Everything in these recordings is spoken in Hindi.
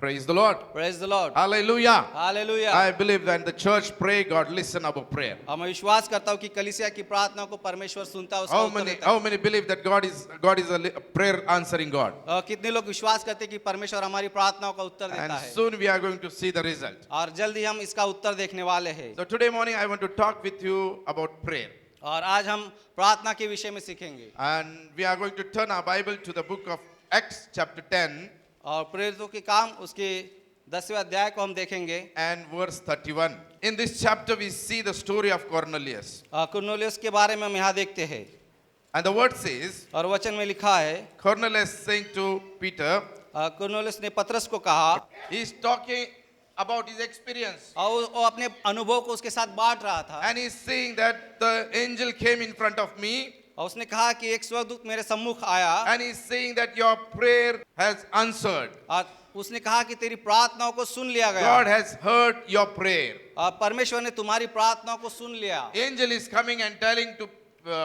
Praise the Lord. Praise the Lord. Hallelujah. Hallelujah. I believe that the church pray, God listen our prayer. और मैं विश्वास करता हूँ कि कलीसिया की प्रार्थना को परमेश्वर सुनता है, उसका How उत्तर many देता है। how many believe that God is a prayer answering God? कितने लोग विश्वास करते हैं कि परमेश्वर हमारी प्रार्थनाओं का उत्तर And देता है, soon we are going to see the result. और जल्द ही हम इसका उत्तर देखने वाले हैं। So today morning I want to talk with you about prayer. और आज हम प्रार्थना के विषय में सीखेंगे, And we are going to turn our Bible to the book of Acts chapter 10 और प्रेरितों के काम उसके 10वें अध्याय को हम देखेंगे and verse 31. In this chapter we see the story of Cornelius. Cornelius के बारे में हम यहाँ देखते हैं, And the word says, और वचन में लिखा है, Cornelius saying to Peter, Cornelius ने पतरस को कहा, he is talking about his experience. और वो अपने अनुभव को उसके साथ बांट रहा था, And he's saying that the angel came in front of me और उसने कहा कि एक स्वर्गदूत मेरे सम्मुख आया, and he's saying that your prayer has answered. और उसने कहा कि तेरी प्रार्थनाओं को सुन लिया God गया, has heard your prayer. और परमेश्वर ने तुम्हारी प्रार्थनाओं को सुन लिया। Angel is coming and telling to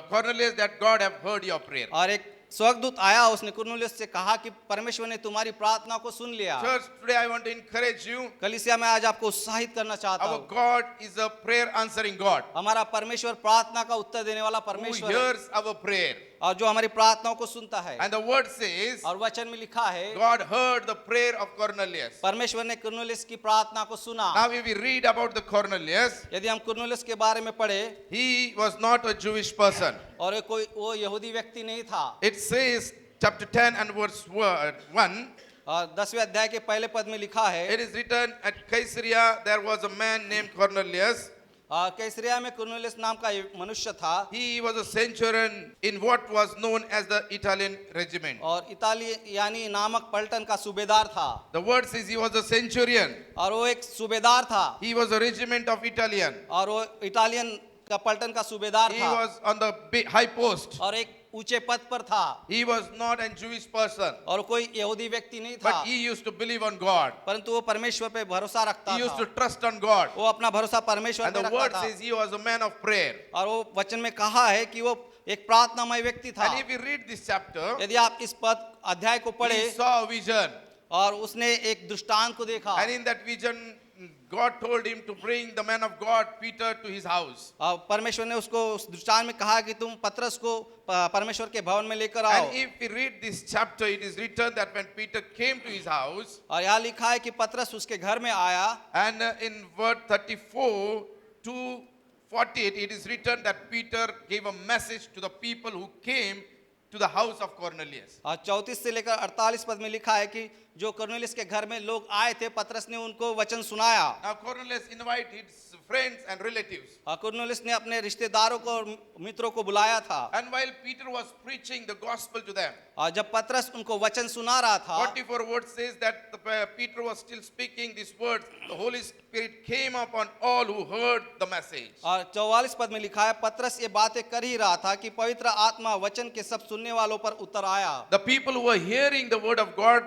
Cornelius that God have heard your prayer. और एक स्वर्गदूत आया, उसने कुरनेलियुस से कहा कि परमेश्वर ने तुम्हारी प्रार्थना को सुन लिया। Church, today I want to encourage you. कलीसिया में आज आपको उत्साहित करना चाहता Our हूँ, God is a prayer answering God हमारा परमेश्वर प्रार्थना का उत्तर देने वाला who परमेश्वर है, hears our prayer. और जो हमारी प्रार्थनाओं को सुनता है। And the word says, और वचन में लिखा है, God heard the prayer of Cornelius. परमेश्वर ने कुरनेलियुस की प्रार्थना को सुना। Now if we read about the Cornelius, यदि हम कुरनेलियुस के बारे में पढ़े, he was not a Jewish person. और वो यहूदी व्यक्ति नहीं था। It says, chapter 10 and verse 1, और 10वें अध्याय के पहले पद में लिखा है, it is written, at Caesarea there was a man named Cornelius. कैसरिया में कुरनेलियुस नाम का एक मनुष्य था, He was a centurion in what was known as the Italian regiment. और इताली यानी नामक पलटन का सूबेदार था। The word says he was a centurion. और वो एक सूबेदार था, He was a regiment of Italian. और वो इटालियन का पलटन का सूबेदार He था, was on the high post. और एक ऊंचे पद पर था, He was not a Jewish person, और कोई यहूदी व्यक्ति नहीं था, but he used to believe on God. परंतु वो परमेश्वर पे भरोसा रखता He used to था, trust on God. वो अपना भरोसा परमेश्वर And पे the रखता word था। says he was a man of prayer. और वो वचन में कहा है कि वो एक प्रार्थनामय व्यक्ति था। And if you read this chapter, यदि आप इस पद अध्याय को he पढ़े, saw a vision. और उसने एक दृष्टांत को देखा, And in that vision, God told him to bring the man of God, Peter, to his house. और परमेश्वर ने उसको उस दृष्टांत में कहा कि तुम पतरस को परमेश्वर के भवन में लेकर आओ। And if we read this chapter, it is written that when Peter came to his house, और यहाँ लिखा है कि पतरस उसके घर में आया, and in verse 34 to 48, it is written that Peter gave a message to the people who came to the house of Cornelius. और 34 से लेकर 48 पद में लिखा है कि जो कुरनेलियुस के घर में लोग आए थे, पतरस ने उनको वचन सुनाया। Now Cornelius invited his friends and relatives. और कुरनेलियुस ने अपने रिश्तेदारों को और मित्रों को बुलाया था, And while Peter was preaching the gospel to them, और जब पतरस उनको वचन सुना रहा था, 44 words says that Peter was still speaking these words. The Holy Spirit came upon all who heard the message. और 44 पद में लिखा है, पतरस ये बातें कर ही रहा था कि पवित्र आत्मा वचन के सब सुनने वालों पर उतर आया। The people who were hearing the word of God,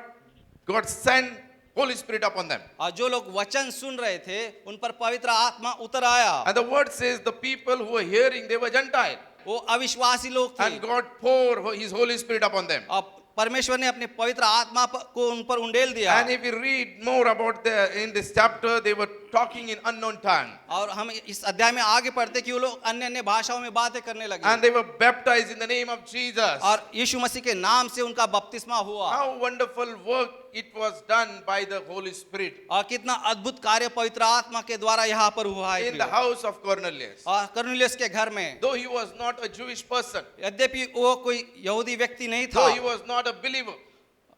God sent Holy Spirit upon them. और जो लोग वचन सुन रहे थे, उन पर पवित्र आत्मा उतर आया। And the word says the people who were hearing, they were Gentile. वो अविश्वासी लोग थे, And God poured His Holy Spirit upon them. और परमेश्वर ने अपने पवित्र आत्मा को उन पर उंडेल दिया। And if we read more about in this chapter, they were talking in unknown tongue. और हम इस अध्याय में आगे पढ़ते कि वो लोग अन्य अन्य भाषाओं में बातें करने लगे, And they were baptized in the name of Jesus. और यीशु मसीह के नाम से उनका बपतिस्मा हुआ। How wonderful work it was done by the Holy Spirit और कितना अद्भुत कार्य पवित्र आत्मा के द्वारा यहाँ पर हुआ है। in the house of Cornelius. और कुरनेलियुस के घर में, Though he was not a Jewish person, यद्यपि वो कोई यहूदी व्यक्ति नहीं though था, he was not a believer,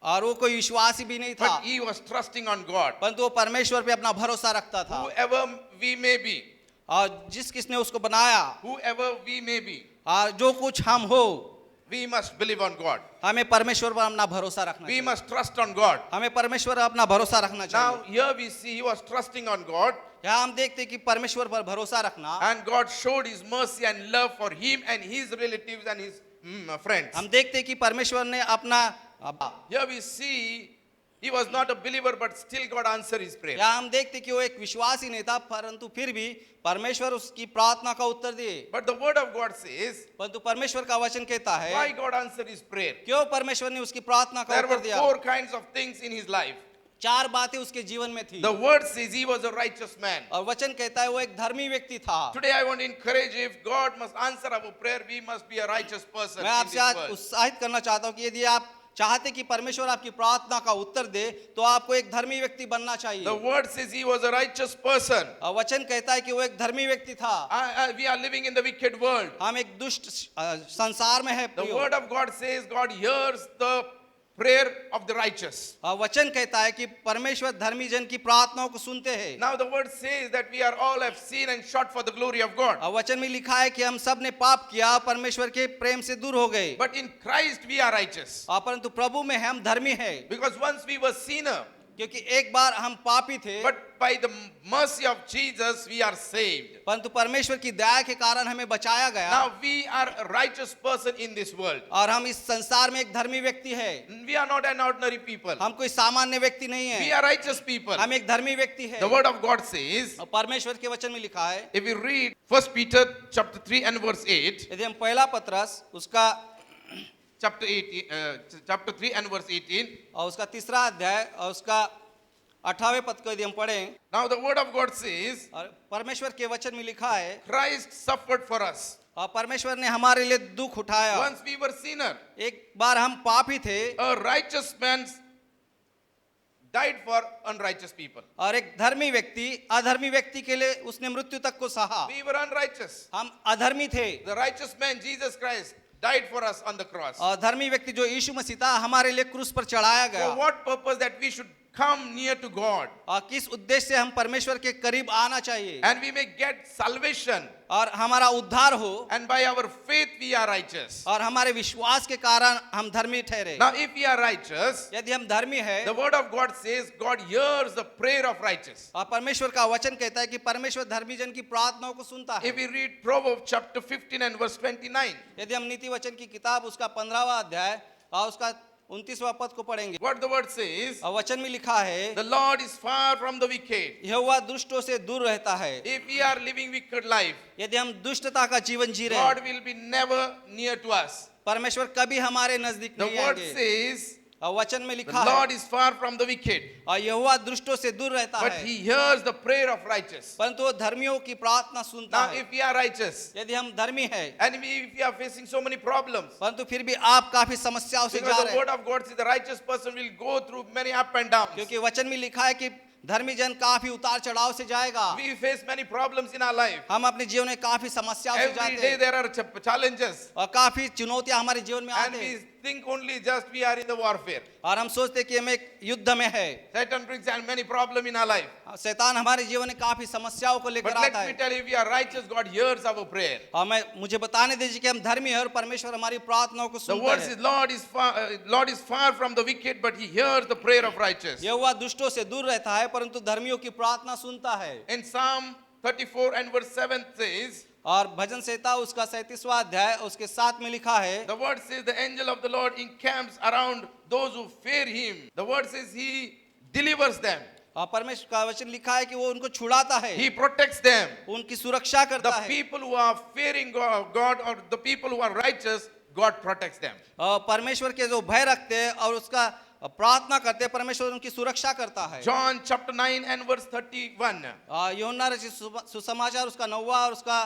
और वो कोई विश्वासी भी नहीं था, but he was trusting on God. परंतु वो परमेश्वर पे अपना भरोसा रखता था। Whoever we may be, और जिस किसने उसको बनाया, whoever we may be, और जो कुछ हम हो, we must believe on God. हमें परमेश्वर पर अपना भरोसा रखना We चाहिए। must trust on God. हमें परमेश्वर पर अपना भरोसा रखना Now चाहिए। here we see he was trusting on God, यहाँ हम देखते हैं कि परमेश्वर पर भरोसा रखना, and God showed his mercy and love for him and his relatives and his friends. हम देखते हैं कि परमेश्वर ने अपना, Here we see he was not a believer, but still God answered his prayer. यहाँ हम देखते हैं कि वो एक विश्वासी नहीं था, परंतु फिर भी परमेश्वर उसकी प्रार्थना का उत्तर दिए। But the word of God says, परंतु परमेश्वर का वचन कहता है, why God answered his prayer? क्यों परमेश्वर ने उसकी प्रार्थना का There उत्तर were दिया। 4 kinds of things in his life. 4 बातें उसके जीवन में थी The word says he was a righteous man. और वचन कहता है वो एक धर्मी व्यक्ति था। Today I want to encourage you, if God must answer our prayer, we must be a righteous person मैं in आपसे this आज world. उत्साहित करना चाहता हूँ कि यदि आप चाहते कि परमेश्वर आपकी प्रार्थना का उत्तर दे तो आपको एक धर्मी व्यक्ति बनना The चाहिए। word says he was a righteous person. और वचन कहता है कि वो एक धर्मी व्यक्ति था। We are living in the wicked world. हम एक दुष्ट संसार में है The प्रियो। word of God says God hears the prayer of the righteous. और वचन कहता है कि परमेश्वर धर्मी जन की प्रार्थनाओं को सुनते हैं। Now the word says that we are all have sinned and short for the glory of God. और वचन में लिखा है कि हम सब ने पाप किया, परमेश्वर के प्रेम से दूर हो गए। But in Christ we are righteous. परंतु प्रभु में हम धर्मी हैं, Because once we were sinner, क्योंकि एक बार हम पापी थे, but by the mercy of Jesus we are saved. परंतु परमेश्वर की दया के कारण हमें बचाया गया। Now we are a righteous person in this world. और हम इस संसार में एक धर्मी व्यक्ति है। We are not an ordinary people. हम कोई सामान्य व्यक्ति नहीं We है, are righteous people. हम एक धर्मी व्यक्ति है। The word of God says, और परमेश्वर के वचन में लिखा है, if we read 1 Peter chapter 3 and verse 8, यदि हम पहला पत्रस उसका chapter 3 and verse 18. और उसका तीसरा अध्याय और उसका 18वें पद को यदि हम पढ़ें, Now the word of God says, और परमेश्वर के वचन में लिखा है, Christ suffered for us. और परमेश्वर ने हमारे लिए दुख उठाया। Once we were sinner, एक बार हम पापी थे a righteous man died for unrighteous people. और एक धर्मी व्यक्ति अधर्मी व्यक्ति के लिए उसने मृत्यु तक को सहा। We were unrighteous. हम अधर्मी थे The righteous man, Jesus Christ, died for us on the cross. और धर्मी व्यक्ति जो यीशु मसीह था हमारे लिए क्रूस पर चढ़ाया For गया। what purpose? That we should come near to God और किस उद्देश्य से हम परमेश्वर के करीब आना चाहिए and we may get salvation, और हमारा उद्धार हो, and by our faith we are righteous. और हमारे विश्वास के कारण हम धर्मी ठहरे। Now if we are righteous, यदि हम धर्मी है, the word of God says God hears the prayer of righteous. और परमेश्वर का वचन कहता है कि परमेश्वर धर्मी जन की प्रार्थनाओं को सुनता है। If we read Proverbs chapter 15 and verse 29, यदि हम नीति वचन की किताब उसका 15वां अध्याय और उसका 29वां पद को पढ़ेंगे, what the word says, और वचन में लिखा है, the Lord is far from the wicked. यहोवा दुष्टों से दूर रहता है। If we are living wicked life, यदि हम दुष्टता का जीवन जी रहे God हैं, will be never near to us. परमेश्वर कभी हमारे नजदीक The नहीं word आएंगे। says, और वचन में the लिखा है, Lord is far from the wicked, और यहोवा दुष्टों से दूर रहता but है, he hears the prayer of righteous. परंतु वो धर्मियों की प्रार्थना सुनता Now है। if we are righteous, यदि हम धर्मी है, and if we are facing so many problems, परंतु फिर भी आप काफी समस्याओं से जा because रहे the word हैं, of God says the righteous person will go through many up and downs. क्योंकि वचन में लिखा है कि धर्मी जन काफी उतार चढ़ाव से जाएगा। We face many problems in our life. हम अपने जीवन में काफी समस्याओं से Every जाते day हैं there are challenges, और काफी चुनौतियां हमारे जीवन में and आते we हैं think only just we are in the warfare. और हम सोचते हैं कि हम एक युद्ध में है। Satan brings many problems in our life. शैतान हमारे जीवन में काफी समस्याओं को लेकर But आता let me है। tell you, if we are righteous, God hears our prayer. और मुझे बताने दीजिए कि हम धर्मी हैं और परमेश्वर हमारी प्रार्थनाओं को The सुनता word है। says, Lord is far from the wicked, but he hears the prayer of righteous. यहोवा दुष्टों से दूर रहता है परंतु धर्मियों की प्रार्थना सुनता है। In Psalm 34 and verse 7 says, और भजन संहिता उसका 37वां अध्याय उसके 7 में लिखा है, the word says, the angel of the Lord encamps around those who fear him. The word says he delivers them. और परमेश्वर का वचन लिखा है कि वो उनको छुड़ाता है, He protects them. उनकी सुरक्षा करता The है। people who are fearing God, or the people who are righteous, God protects them. और परमेश्वर के जो भय रखते हैं और उसका प्रार्थना करते हैं, परमेश्वर उनकी सुरक्षा करता है। John chapter 9 and verse 31. यूहन्ना रचित सुसमाचार उसका 9वां और उसका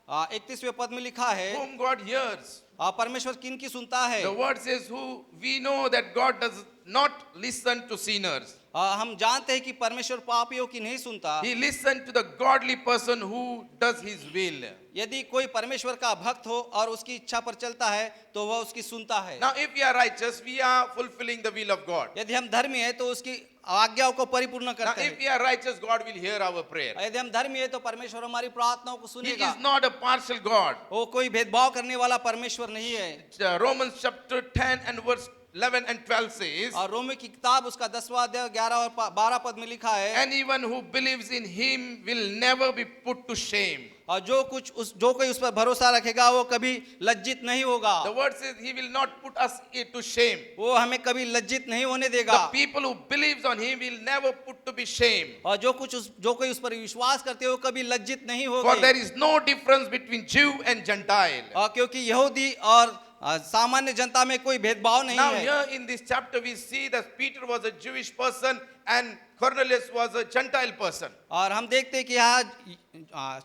31वें पद में लिखा है, Whom God hears. परमेश्वर किनकी सुनता है? The word says, who we know that God does not listen to sinners. हम जानते हैं कि परमेश्वर पापियों की नहीं सुनता। He listens to the godly person who does his will. यदि कोई परमेश्वर का भक्त हो और उसकी इच्छा पर चलता है तो वह उसकी सुनता है। Now if we are righteous, we are fulfilling the will of God. यदि हम धर्मी हैं तो उसकी आज्ञाओं को परिपूर्ण Now करते if हैं। we are righteous, God will hear our prayer. यदि हम धर्मी हैं तो परमेश्वर हमारी प्रार्थनाओं को He सुनेगा। is not a partial God. वो कोई भेदभाव करने वाला परमेश्वर नहीं है। Romans chapter 10 and verse 11 and 12 says, और रोमी की किताब उसका 10वां अध्याय 11 और 12 पद में लिखा है, anyone who believes in him will never be put to shame. और जो कोई उस पर भरोसा रखेगा वो कभी लज्जित नहीं होगा। The word says he will not put us to shame. वो हमें कभी लज्जित नहीं होने The देगा। people who believes on him will never put to be shame. और जो कोई उस पर विश्वास करते हो कभी लज्जित नहीं For होगा। there is no difference between Jew and Gentile. क्योंकि यहूदी और सामान्य जनता में कोई भेदभाव नहीं Now है। here in this chapter we see that Peter was a Jewish person and Cornelius was a Gentile person. और हम देखते हैं कि यहाँ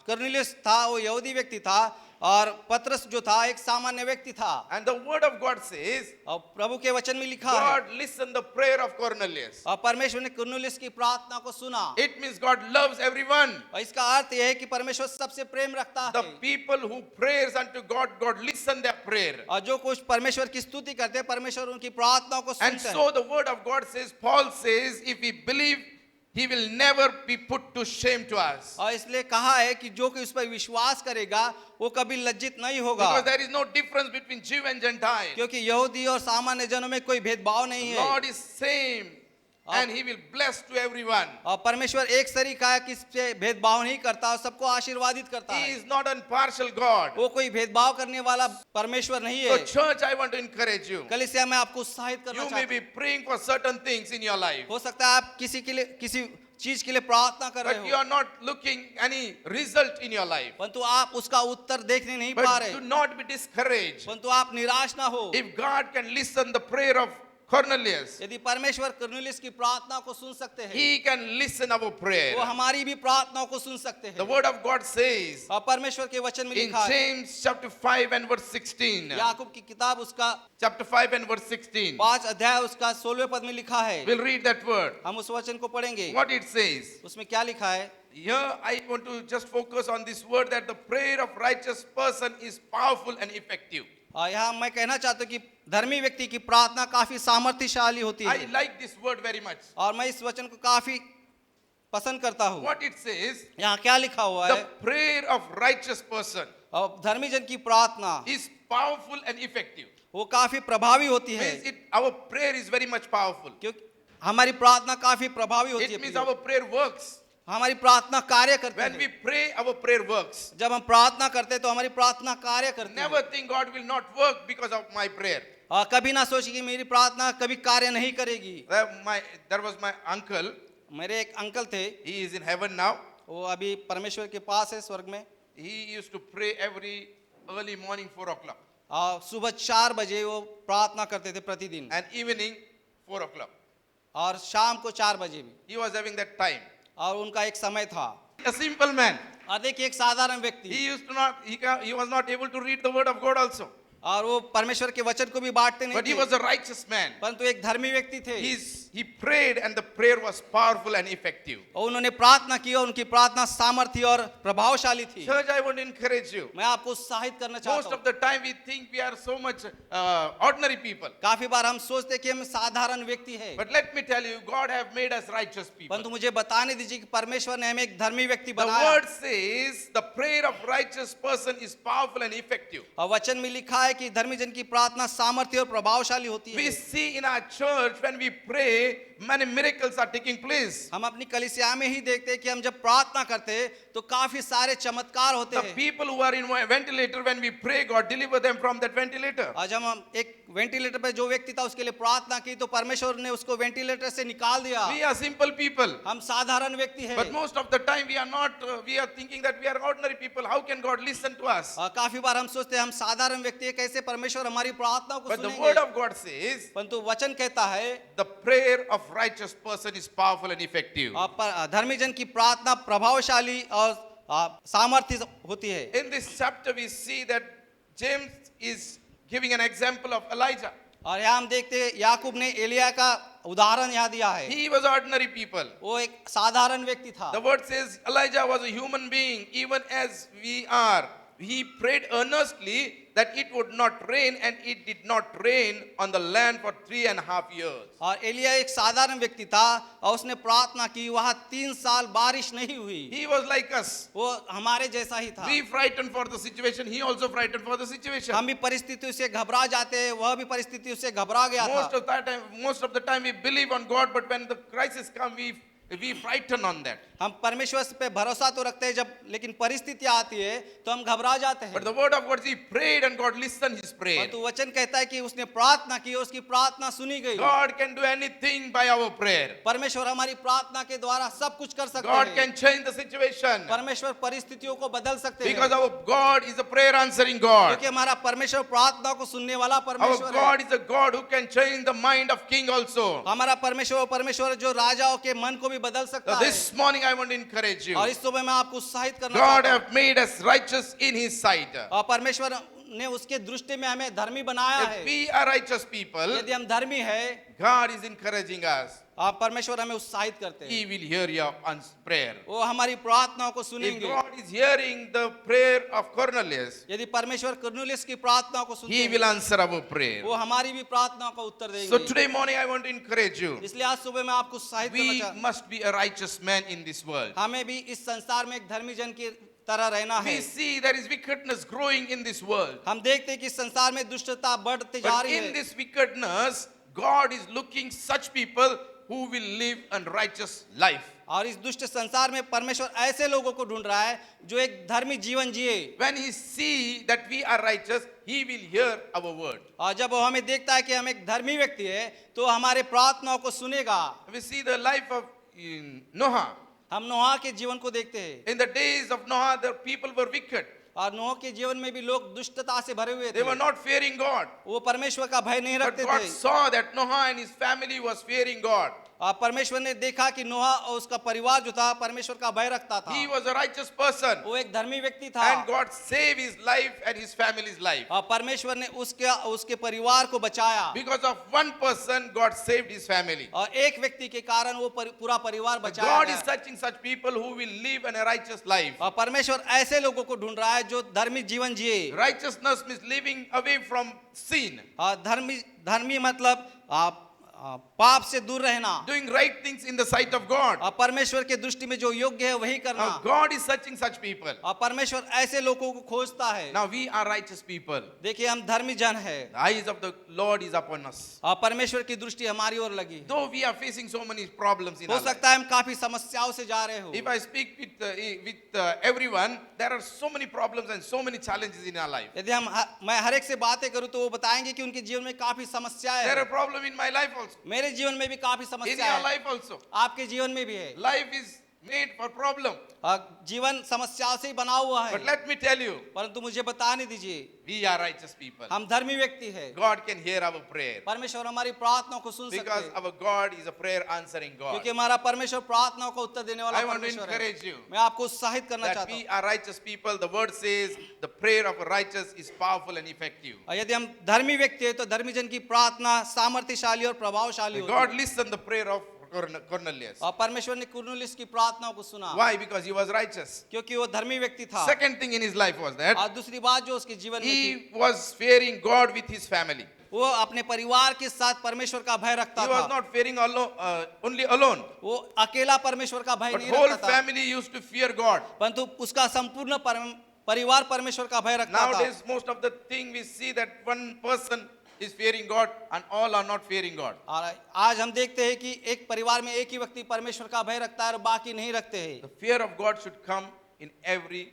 कर्नेलियस था, वो यहूदी व्यक्ति था, और पतरस जो था एक सामान्य व्यक्ति था। And the word of God says, और प्रभु के वचन में लिखा है, God listened the prayer of Cornelius. और परमेश्वर ने कुरनेलियुस की प्रार्थना को सुना। It means God loves everyone. और इसका अर्थ यह है कि परमेश्वर सबसे प्रेम रखता The है, people who prays unto God, God listen their prayer. और जो कुछ परमेश्वर की स्तुति करते हैं, परमेश्वर उनकी प्रार्थनाओं को And सुनते हैं। so the word of God says, Paul says, if we believe, he will never be put to shame to us. और इसलिए कहा है कि जो कि उस पर विश्वास करेगा वो कभी लज्जित नहीं होगा, Because there is no difference between Jew and Gentile. क्योंकि यहूदी और सामान्य जनों में कोई भेदभाव नहीं है। Lord is same and he will bless to everyone. और परमेश्वर एक तरीका है कि इससे भेदभाव नहीं करता और सबको आशीर्वादित करता He है। is not impartial God. वो कोई भेदभाव करने वाला परमेश्वर नहीं So है। church, I want to encourage you. कलीसिया में आपको उत्साहित करना You may चाहता be praying for certain things in your life, हूं। हो सकता है आप किसी के लिए किसी चीज के लिए प्रार्थना कर but रहे you हो, are not looking any result in your life. परंतु आप उसका उत्तर देखने नहीं पा But रहे, do not be discouraged. परंतु आप निराश ना हो। If God can listen the prayer of Cornelius, यदि परमेश्वर कुरनेलियुस की प्रार्थना को सुन सकते हैं, he can listen our prayer. वो हमारी भी प्रार्थनाओं को सुन सकते The हैं। word of God says और परमेश्वर के वचन में in लिखा है, James chapter 5 and verse 16. याकूब की किताब उसका Chapter 5 and verse 16. 5 अध्याय उसका 16वें पद में लिखा है। We'll read that word. हम उस वचन को पढ़ेंगे। What it says. उसमें क्या लिखा है? Here I want to just focus on this word that the prayer of righteous person is powerful and effective. और यहाँ मैं कहना चाहता हूँ कि धर्मी व्यक्ति की प्रार्थना काफी सामर्थ्यशाली होती I है, like this word very much. और मैं इस वचन को काफी पसंद करता हूँ। What it says, यहाँ क्या लिखा हुआ the है? prayer of righteous person और धर्मी जन की प्रार्थना is powerful and effective. वो काफी प्रभावी होती है, Means our prayer is very much powerful. क्योंकि हमारी प्रार्थना काफी प्रभावी होती It means है। our prayer works. हमारी प्रार्थना कार्य करती When we है। pray, our prayer works. जब हम प्रार्थना करते हैं तो हमारी प्रार्थना कार्य करती है। Never think God will not work because of my prayer. और कभी ना सोचिए कि मेरी प्रार्थना कभी कार्य नहीं करेगी। There was my uncle. मेरे एक अंकल थे, He is in heaven now. वो अभी परमेश्वर के पास है स्वर्ग में। He used to pray every early morning 4 o'clock और सुबह 4 बजे वो प्रार्थना करते थे प्रतिदिन, and evening 4 o'clock. और शाम को 4 बजे भी, He was having that time. और उनका एक समय था। A simple man. और देखिए एक साधारण व्यक्ति, He used to not. He was not able to read the word of God also. और वो परमेश्वर के वचन को भी बांटते नहीं But he थे, was a righteous man. परंतु एक धर्मी व्यक्ति थे। He prayed and the prayer was powerful and effective. और उन्होंने प्रार्थना की और उनकी प्रार्थना सामर्थ्य और प्रभावशाली थी। Church, I want to encourage you. मैं आपको उत्साहित करना Most चाहता of हूँ। the time we think we are so much ordinary people. काफी बार हम सोचते हैं कि हम साधारण व्यक्ति हैं, But let me tell you, God have made us righteous people. परंतु मुझे बताने दीजिए कि परमेश्वर ने हमें एक धर्मी व्यक्ति The बनाया। word says the prayer of righteous person is powerful and effective. और वचन में लिखा है कि धर्मी जन की प्रार्थना सामर्थ्य और प्रभावशाली होती We है। see in our church when we pray, many miracles are taking place. हम अपनी कलीसिया में ही देखते हैं कि हम जब प्रार्थना करते हैं तो काफी सारे चमत्कार होते The हैं। people who are in a ventilator, when we pray, God deliver them from that ventilator. आज हम एक वेंटिलेटर पे जो व्यक्ति था उसके लिए प्रार्थना की तो परमेश्वर ने उसको वेंटिलेटर से निकाल दिया। We are simple people. हम साधारण व्यक्ति हैं, But most of the time we are not, we are thinking that we are ordinary people. How can God listen to us? और काफी बार हम सोचते हैं हम साधारण व्यक्ति हैं, कैसे परमेश्वर हमारी प्रार्थनाओं को But the word सुनेंगे। of God says परंतु वचन कहता है the prayer of righteous person is powerful and effective. धर्मी जन की प्रार्थना प्रभावशाली और सामर्थ्य होती है। In this chapter we see that James is giving an example of Elijah. और यहाँ हम देखते हैं याकूब ने एलिया का उदाहरण यहाँ दिया है। He was ordinary people. वो एक साधारण व्यक्ति था। The word says Elijah was a human being even as we are. He prayed earnestly that it would not rain, and it did not rain on the land for 3.5 years. और एलिया एक साधारण व्यक्ति था और उसने प्रार्थना की, वहाँ 3 साल बारिश नहीं हुई। He was like us. वो हमारे जैसा ही था। We frightened for the situation. He also frightened for the situation. हम भी परिस्थितियों से घबरा जाते हैं, वह भी परिस्थितियों से घबरा गया था। Most of the time we believe on God, but when the crisis comes, we frighten on that. हम परमेश्वर पे भरोसा तो रखते हैं, जब लेकिन परिस्थितियां आती है तो हम घबरा जाते But हैं। the word of God, he prayed and God listened his prayer. परंतु वचन कहता है कि उसने प्रार्थना की और उसकी प्रार्थना सुनी गई। God can do anything by our prayer. परमेश्वर हमारी प्रार्थना के द्वारा सब कुछ कर सकते God हैं। can change the situation. परमेश्वर परिस्थितियों को बदल सकते Because हैं, our God is a prayer answering God. क्योंकि हमारा परमेश्वर प्रार्थना को सुनने वाला Our परमेश्वर है। God is a God who can change the mind of king also. हमारा परमेश्वर परमेश्वर जो राजाओं के मन को भी बदल सकता So है। this morning I want to encourage you. और इस सुबह मैं आपको उत्साहित करना God चाहता हूं। have made us righteous in his sight. और परमेश्वर ने उसके दृष्टि में हमें धर्मी बनाया If है। we are righteous people, यदि हम धर्मी है, God is encouraging us. और परमेश्वर हमें उत्साहित करते हैं, He will hear your prayer. वो हमारी प्रार्थनाओं को If सुनेंगे। God is hearing the prayer of Cornelius, यदि परमेश्वर कुरनुलियुस की प्रार्थनाओं को सुनते he will हैं, answer our prayer. वो हमारी भी प्रार्थनाओं का उत्तर So देंगे। today morning I want to encourage you. इसलिए आज सुबह मैं आपको उत्साहित करना We चाहता must be a righteous man in this world. हूं। हमें भी इस संसार में एक धर्मी जन की तरह रहना है। We see there is wickedness growing in this world. हम देखते हैं कि इस संसार में दुष्टता बढ़ती जा But रही in है, this wickedness, God is looking such people who will live a righteous life. और इस दुष्ट संसार में परमेश्वर ऐसे लोगों को ढूंढ रहा है जो एक धर्मी जीवन जिए। When he see that we are righteous, he will hear our word. और जब वो हमें देखता है कि हम एक धर्मी व्यक्ति है तो हमारे प्रार्थनाओं को सुनेगा। We see the life of Noah. हम नोहा के जीवन को देखते हैं, In the days of Noah, the people were wicked. और नोह के जीवन में भी लोग दुष्टता से भरे हुए They थे। were not fearing God. वो परमेश्वर का भय नहीं But रखते God थे। saw that Noah and his family was fearing God. और परमेश्वर ने देखा कि नोहा और उसका परिवार जो था परमेश्वर का भय रखता था। He was a righteous person. वो एक धर्मी व्यक्ति था, And God saved his life and his family's life. और परमेश्वर ने उसके परिवार को बचाया। Because of one person, God saved his family. और एक व्यक्ति के कारण वो पूरा परिवार But बचाया God is गया। searching such people who will live in a righteous life. और परमेश्वर ऐसे लोगों को ढूंढ रहा है जो धर्मी जीवन जिए। Righteousness means living away from sin, और धर्मी मतलब पाप से दूर रहना, doing right things in the sight of God. और परमेश्वर के दृष्टि में जो योग्य है वही करना। Now God is searching such people. और परमेश्वर ऐसे लोगों को खोजता है। Now we are righteous people. देखिए हम धर्मी जन है, The eyes of the Lord is upon us. और परमेश्वर की दृष्टि हमारी ओर लगी। Though we are facing so many problems in हो our life. सकता है हम काफी समस्याओं से जा रहे हो। If I speak with everyone, there are so many problems and so many challenges in our life. यदि मैं हर एक से बातें करूं तो वो बताएंगे कि उनके जीवन में काफी समस्याएं There are हैं। problems in my life also. मेरे जीवन में भी काफी In समस्याएं your हैं, life also. आपके जीवन में भी है। Life is made for problem. जीवन समस्याओं से ही बना हुआ है। But let me tell you, परंतु मुझे बताने दीजिए, we are righteous people. हम धर्मी व्यक्ति हैं। God can hear our prayer. परमेश्वर हमारी प्रार्थनाओं को सुन सकते Because हैं, our God is a prayer answering God. क्योंकि हमारा परमेश्वर प्रार्थनाओं को उत्तर देने वाला I want to परमेश्वर है। encourage you मैं आपको उत्साहित करना that चाहता we हूँ। are righteous people. The word says the prayer of a righteous is powerful and effective. और यदि हम धर्मी व्यक्ति हैं तो धर्मी जन की प्रार्थना सामर्थ्यशाली और प्रभावशाली होती है। God listened the prayer of Cornelius. और परमेश्वर ने कुरनुलियुस की प्रार्थनाओं को सुना, Why? Because he was righteous. क्योंकि वो धर्मी व्यक्ति था। Second thing in his life was that और दूसरी बात जो उसके जीवन में थी, he was fearing God with his family. वो अपने परिवार के साथ परमेश्वर का भय रखता He was था। not fearing only alone, वो अकेला परमेश्वर का भय but नहीं whole रखता था, family used to fear God. परंतु उसका संपूर्ण परिवार परमेश्वर का भय रखता था। Nowadays, most of the thing we see that one person is fearing God and all are not fearing God. और आज हम देखते हैं कि एक परिवार में एक ही व्यक्ति परमेश्वर का भय रखता है और बाकी नहीं रखते हैं। The fear of God should come in every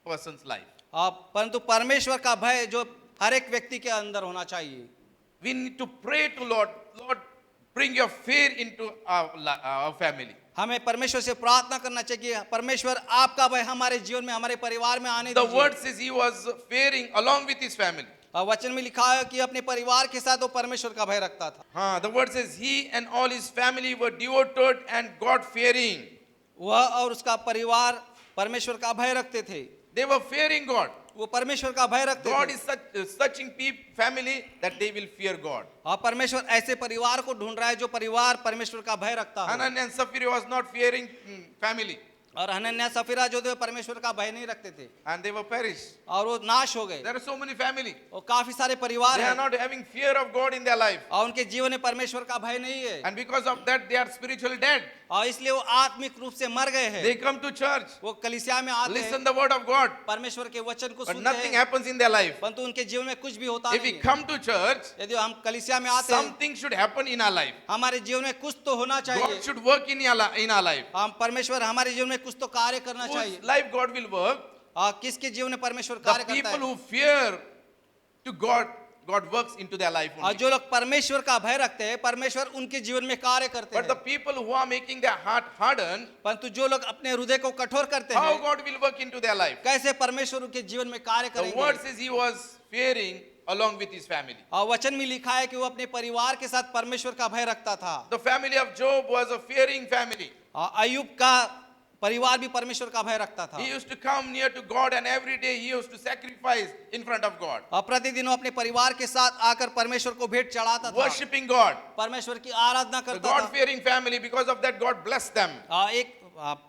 person's life. परंतु परमेश्वर का भय जो हर एक व्यक्ति के अंदर होना चाहिए। We need to pray to Lord, Lord, bring your fear into our family. हमें परमेश्वर से प्रार्थना करना चाहिए, परमेश्वर आपका भय हमारे जीवन में हमारे परिवार में आने The दीजिए। word says he was fearing along with his family. वचन में लिखा है कि अपने परिवार के साथ वो परमेश्वर का भय रखता था। The word says he and all his family were devoted and God fearing. वह और उसका परिवार परमेश्वर का भय रखते थे। They were fearing God. वो परमेश्वर का भय रखते God थे। is searching family that they will fear God. और परमेश्वर ऐसे परिवार को ढूंढ रहा है जो परिवार परमेश्वर का भय रखता है। Hanan and Sapphira was not fearing family. और हनन्याह सफीरा जो थे परमेश्वर का भय नहीं रखते थे and they were perished. और वो नाश हो गए। There are so many families. और काफी सारे परिवार They are हैं not having fear of God in their life. और उनके जीवन में परमेश्वर का भय नहीं है And because of that, they are spiritually dead. और इसलिए वो आत्मिक रूप से मर गए हैं। They come to church, वो कलीसिया में आते listen हैं, the word of God, परमेश्वर के वचन को but सुनते nothing हैं, happens in their life. परंतु उनके जीवन में कुछ भी होता If we नहीं है। come to church, यदि हम कलीसिया में आते हैं, something should happen in our life. हमारे जीवन में कुछ तो होना चाहिए। God should work in our life. हम परमेश्वर हमारे जीवन में कुछ तो कार्य करना चाहिए। Whose life God will work? किसके जीवन में परमेश्वर The कार्य करता people है? who fear to God, God works into their life और only. जो लोग परमेश्वर का भय रखते हैं, परमेश्वर उनके जीवन में कार्य करते But the हैं। people who are making their heart hardened, परंतु जो लोग अपने हृदय को कठोर करते how हैं, God will work into their life? कैसे परमेश्वर उनके जीवन में कार्य The word करेंगे? says he was fearing along with his family. और वचन में लिखा है कि वो अपने परिवार के साथ परमेश्वर का भय रखता था। The family of Job was a fearing family. अय्यूब का परिवार भी परमेश्वर का भय रखता था। He used to come near to God and every day he used to sacrifice in front of God, और प्रतिदिन वो अपने परिवार के साथ आकर परमेश्वर को भेंट चढ़ाता था, worshipping God. परमेश्वर की आराधना The करता God था। fearing family, because of that God blessed them. एक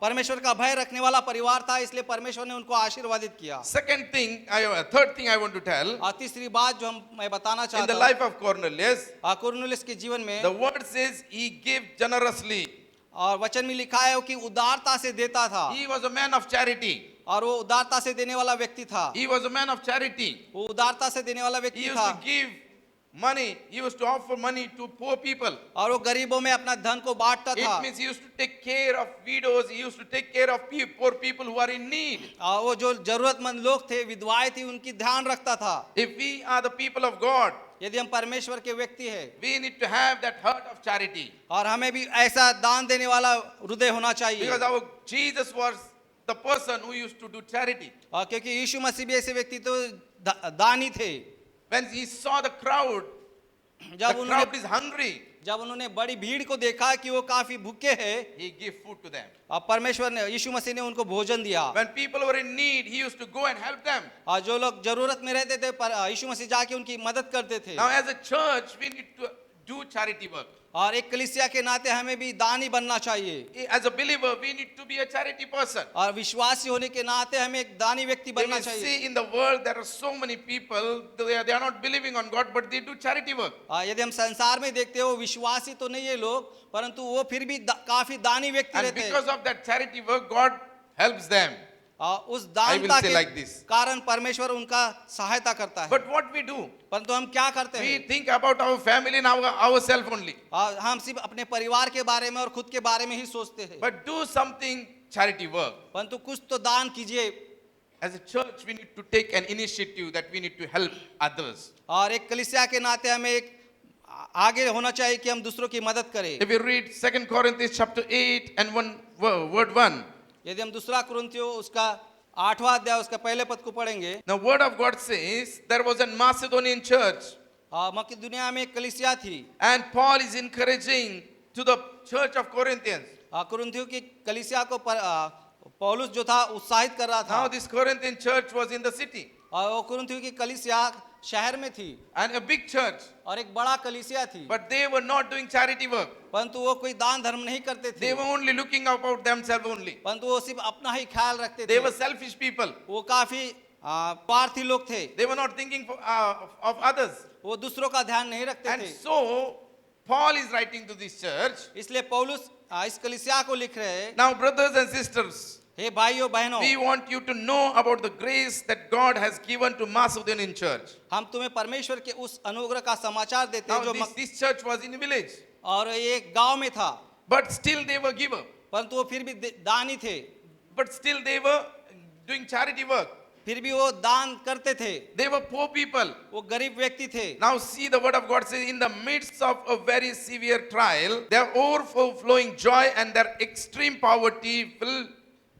परमेश्वर का भय रखने वाला परिवार था, इसलिए परमेश्वर ने उनको आशीर्वादित किया। Third thing I want to tell, और तीसरी बात जो मैं बताना in चाहता the हूँ, life of Cornelius, कुरनेलियुस के जीवन में, the word says he gave generously. और वचन में लिखा है कि उदारता से देता था, He was a man of charity. और वो उदारता से देने वाला व्यक्ति था। He was a man of charity. वो उदारता से देने वाला He व्यक्ति used था, to give money. He used to offer money to poor people. और वो गरीबों में अपना धन को बांटता था। It means he used to take care of widows. He used to take care of poor people who are in need. और वो जो जरूरतमंद लोग थे, विधवाएं थी, उनकी ध्यान रखता था। If we are the people of God, यदि हम परमेश्वर के व्यक्ति हैं, we need to have that heart of charity. और हमें भी ऐसा दान देने वाला हृदय होना चाहिए। Because our Jesus was the person who used to do charity. और क्योंकि यीशु मसीह भी ऐसे व्यक्ति तो दानी थे। When he saw the crowd is hungry, जब उन्होंने बड़ी भीड़ को देखा कि वो काफी भूखे हैं, he gave food to them. और परमेश्वर ने, यीशु मसीह ने उनको भोजन दिया। When people were in need, he used to go and help them. और जो लोग जरूरत में रहते थे, पर यीशु मसीह जाके उनकी मदद करते थे। Now, as a church, we need to do charity work. और एक कलीसिया के नाते हमें भी दानी बनना चाहिए, As a believer, we need to be a charity person. और विश्वासी होने के नाते हमें एक दानी व्यक्ति When बनना we चाहिए। see in the world there are so many people, they are not believing on God, but they do charity work. यदि हम संसार में देखते हो, विश्वासी तो नहीं है लोग, परंतु वो फिर भी काफी दानी व्यक्ति And रहते हैं। because of that charity work, God helps them. उस I will दानता say के like this. कारण परमेश्वर उनका सहायता करता है। But what we do, परंतु हम क्या करते we हैं? think about our family and ourselves only. हम सिर्फ अपने परिवार के बारे में और खुद के बारे में ही सोचते हैं, But do something charity work. परंतु कुछ तो दान कीजिए। As a church, we need to take an initiative that we need to help others. और एक कलीसिया के नाते हमें एक आगे होना चाहिए कि हम दूसरों की मदद करें। If you read 2 Corinthians chapter 8 and word 1, यदि हम दूसरा कुरिन्थियों उसका 8वां अध्याय उसका पहले पद को पढ़ेंगे, the word of God says there was a Macedonian church, मकिदुनिया में एक कलीसिया थी, and Paul is encouraging to the church of Corinthians. कुरिन्थियों की कलीसिया को पौलुस जो था उत्साहित कर रहा था। Now this Corinthian church was in the city, और वो कुरिन्थियों की कलीसिया शहर में थी, and a big church, और एक बड़ा कलीसिया थी, but they were not doing charity work. परंतु वो कोई दान धर्म नहीं करते थे, They were only looking about themselves only. परंतु वो सिर्फ अपना ही ख्याल रखते They थे। were selfish people. वो काफी स्वार्थी लोग थे, They were not thinking of others. वो दूसरों का ध्यान नहीं रखते And थे। so Paul is writing to this church. इसलिए पौलुस इस कलीसिया को लिख रहे हैं, Now, brothers and sisters, हे भाइयों बहनों, we want you to know about the grace that God has given to Macedonian church. हम तुम्हें परमेश्वर के उस अनुग्रह का समाचार देते हैं Now, जो this church was in a village, और ये गांव में था, but still they were giver. परंतु वो फिर भी दानी थे, But still they were doing charity work. फिर भी वो दान करते थे। They were poor people. वो गरीब व्यक्ति थे। Now see, the word of God says, in the midst of a very severe trial, their overflowing joy and their extreme poverty filled